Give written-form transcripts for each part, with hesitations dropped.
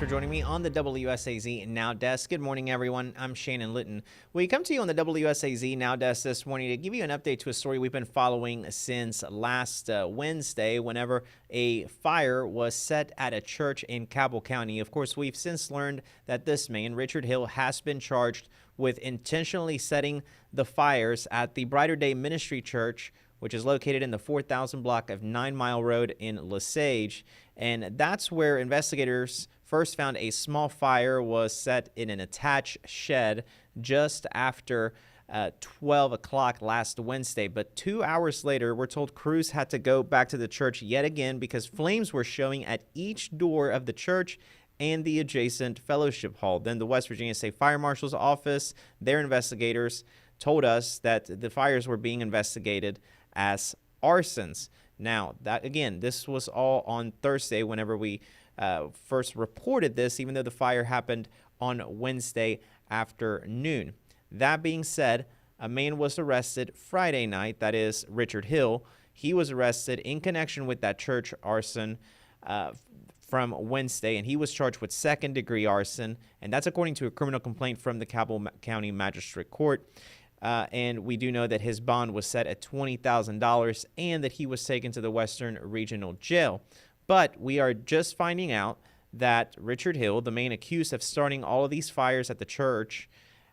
for joining me on the WSAZ Now Desk. Good morning, everyone. I'm Shannon Litton. We come to you on the WSAZ Now Desk this morning to give you an update to a story we've been following since last Wednesday, whenever a fire was set at a church in Cabell County. Of course, we've since learned that this man, Richard Hill, has been charged with intentionally setting the fires at the Brighter Day Ministry Church, which is located in the 4000 block of 9 Mile Road in Lesage. And that's where investigators first found a small fire was set in an attached shed just after 12 o'clock last Wednesday. But 2 hours later, we're told crews had to go back to the church yet again because flames were showing at each door of the church and the adjacent fellowship hall. Then the West Virginia State Fire Marshal's office, their investigators told us that the fires were being investigated as arsons. Now, that again, this was all on Thursday whenever we first reported this, even though the fire happened on Wednesday afternoon. That being said, a man was arrested Friday night, that is Richard Hill. He was arrested in connection with that church arson from Wednesday, and he was charged with second-degree arson, and that's according to a criminal complaint from the Cabell County Magistrate Court. And we do know that his bond was set at $20,000 and that he was taken to the Western Regional Jail. But we are just finding out that Richard Hill, the man accused of starting all of these fires at the church,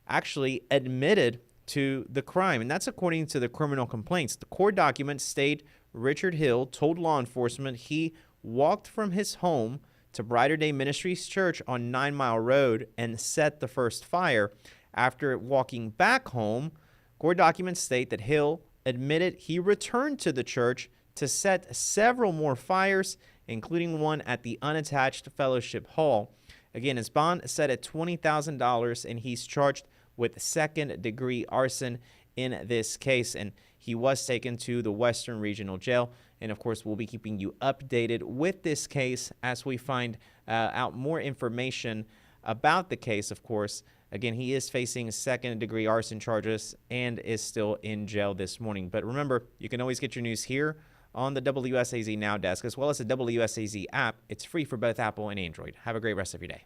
actually admitted to the crime. And that's according to the criminal complaints. The court documents state Richard Hill told law enforcement he walked from his home to Brighter Day Ministries Church on 9 Mile Road and set the first fire. After walking back home, court documents state that Hill admitted he returned to the church to set several more fires, including one at the unattached fellowship hall. Again, his bond is set at $20,000, and he's charged with second-degree arson in this case, and he was taken to the Western Regional Jail. And, of course, we'll be keeping you updated with this case as we find out more information about the case, of course. Again, he is facing second-degree arson charges and is still in jail this morning. But remember, you can always get your news here on the WSAZ Now Desk, as well as the WSAZ app. It's free for both Apple and Android. Have a great rest of your day.